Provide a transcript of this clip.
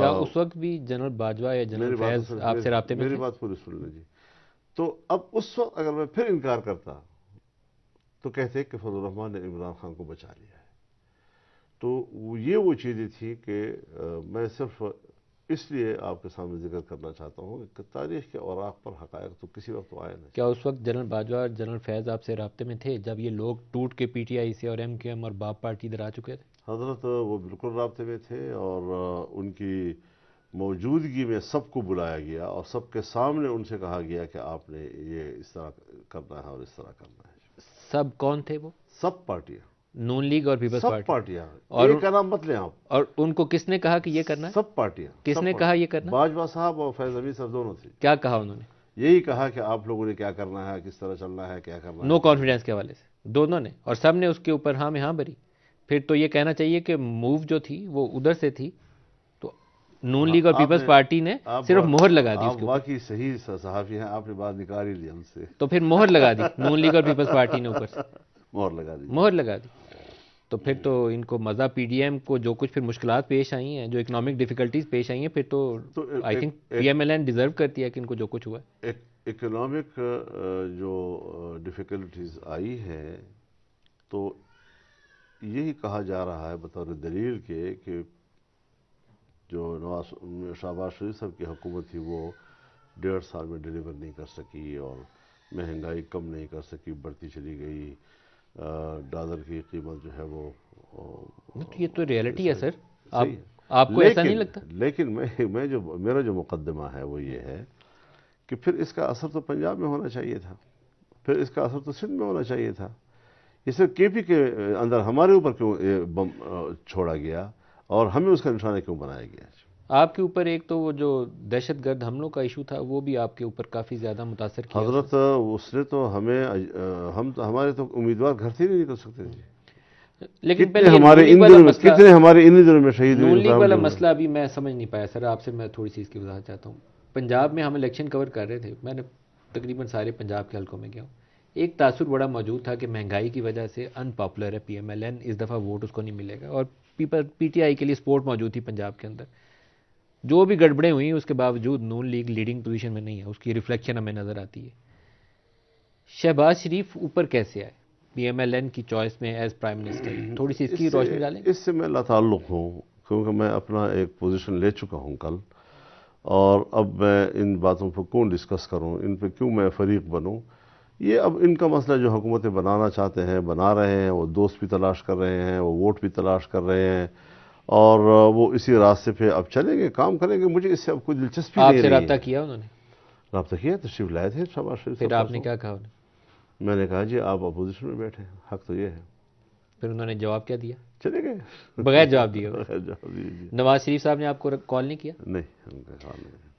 کیا اس وقت بھی جنرل باجوہ یا جنرل فیض آپ سے رابطے میں میری تھے؟ بات پوری سن لیں جی. تو اب اس وقت اگر میں پھر انکار کرتا تو کہتے کہ فضل الرحمان نے عمران خان کو بچا لیا ہے. تو یہ وہ چیزیں تھیں کہ میں صرف اس لیے آپ کے سامنے ذکر کرنا چاہتا ہوں کہ تاریخ کے اوراق پر حقائق تو کسی وقت تو آئے نہیں. کیا اس وقت جنرل باجوہ اور جنرل فیض آپ سے رابطے میں تھے جب یہ لوگ ٹوٹ کے پی ٹی آئی سے اور ایم کیو ایم اور باپ پارٹی ادھر آ چکے تھے؟ حضرت وہ بالکل رابطے میں تھے اور ان کی موجودگی میں سب کو بلایا گیا اور سب کے سامنے ان سے کہا گیا کہ آپ نے یہ اس طرح کرنا ہے اور اس طرح کرنا ہے. سب کون تھے وہ؟ سب پارٹیاں، نون لیگ اور پیپلز سب پارٹی؟ پارٹیاں. اور ایک کا نام مت لیں آپ. اور ان کو کس نے کہا کہ یہ کرنا ہے؟ سب پارٹیاں. کس نے کہا یہ کرنا؟ باجوہ صاحب اور فیض حمید صاحب دونوں تھے. کیا کہا انہوں نے؟ یہی کہا کہ آپ لوگوں نے کیا کرنا ہے، کس طرح چلنا ہے، کیا کرنا ہے. نو کانفیڈنس کے حوالے سے دونوں نے، اور سب نے اس کے اوپر ہاں میں ہاں بھری. پھر تو یہ کہنا چاہیے کہ موو جو تھی وہ ادھر سے تھی، تو نون لیگ اور پیپلز پارٹی نے صرف مہر لگا دی اس کے آپ اوپر. واقعی صحیح صحافی ہیں، آپ نے بات نکال ہی لی ہم سے. تو پھر مہر لگا دی نون لیگ اور پیپلز پارٹی نے اوپر سے مہر لگا دی. مہر لگا دی. تو پھر تو ان کو مزہ پی ڈی ایم کو جو کچھ پھر مشکلات پیش آئی ہیں، جو اکنامک ڈیفیکلٹیز پیش آئی ہیں، پھر تو I think P M L N deserve کرتی ہے کہ ان کو جو کچھ ہوا ہے. اکنامک جو ڈیفیکلٹیز آئی ہیں تو یہی کہا جا رہا ہے بطور دلیل کے کہ جو شہباز شریف صاحب کی حکومت تھی وہ 1.5 سال میں ڈیلیور نہیں کر سکی اور مہنگائی کم نہیں کر سکی، بڑھتی چلی گئی. ڈالر کی قیمت جو ہے وہ یہ تو ریئلٹی ہے سر. صحیح ہے. آپ کو ایسا نہیں لگتا؟ لیکن میرا جو مقدمہ ہے وہ یہ ہے کہ پھر اس کا اثر تو پنجاب میں ہونا چاہیے تھا، پھر اس کا اثر تو سندھ میں ہونا چاہیے تھا. یہ صرف کے پی کے اندر ہمارے اوپر کیوں بم چھوڑا گیا اور ہمیں اس کا نشانہ کیوں بنایا گیا؟ آپ کے اوپر ایک تو وہ جو دہشت گرد حملوں کا ایشو تھا وہ بھی آپ کے اوپر کافی زیادہ متاثر کیا. حضرت اس نے تو ہمارے تو امیدوار گھر سے ہی نہیں نکل سکتے تھے. لیکن کتنے ہمارے ان دنوں میں شہید نون لیگ والا ہوئے. مسئلہ ابھی میں سمجھ نہیں پایا سر. آپ سے میں تھوڑی سی اس کی وضاحت چاہتا ہوں. پنجاب میں ہم الیکشن کور کر رہے تھے، میں نے تقریباً سارے پنجاب کے حلقوں میں گیا ہوں. ایک تاثر بڑا موجود تھا کہ مہنگائی کی وجہ سے ان پاپولر ہے پی ایم ایل این، اس دفعہ ووٹ اس کو نہیں ملے گا. اور پی ٹی آئی کے لیے سپورٹ موجود تھی پنجاب کے اندر. جو بھی گڑبڑیں ہوئی اس کے باوجود نون لیگ لیڈنگ پوزیشن میں نہیں ہے، اس کی ریفلیکشن ہمیں نظر آتی ہے. شہباز شریف اوپر کیسے آئے پی ایم ایل این کی چوائس میں ایز پرائم منسٹر؟ تھوڑی سی اس کی روشنی ڈالیں. اس سے میں لاتعلق ہوں کیونکہ میں اپنا ایک پوزیشن لے چکا ہوں کل، اور اب میں ان باتوں پر کیوں ڈسکس کروں، ان پہ کیوں میں فریق بنوں. یہ اب ان کا مسئلہ، جو حکومتیں بنانا چاہتے ہیں بنا رہے ہیں، وہ دوست بھی تلاش کر رہے ہیں، وہ ووٹ بھی تلاش کر رہے ہیں، اور وہ اسی راستے پہ اب چلیں گے، کام کریں گے. مجھے اس سے اب کوئی دلچسپی نہیں آپ سے رہی رابطہ ہے. کیا انہوں نے؟ رابطہ کیا، تشریف لائے تھے شہباز شریف صاحب. پھر آپ نے کیا کہا انہیں؟ میں نے کہا جی آپ اپوزیشن میں بیٹھے ہیں، حق تو یہ ہے. پھر انہوں نے جواب کیا دیا؟ چلے گئے بغیر جواب دیے. بغیر جواب دیے. نواز شریف صاحب نے آپ کو کال نہیں کیا؟ نہیں، ان کا کال نہیں.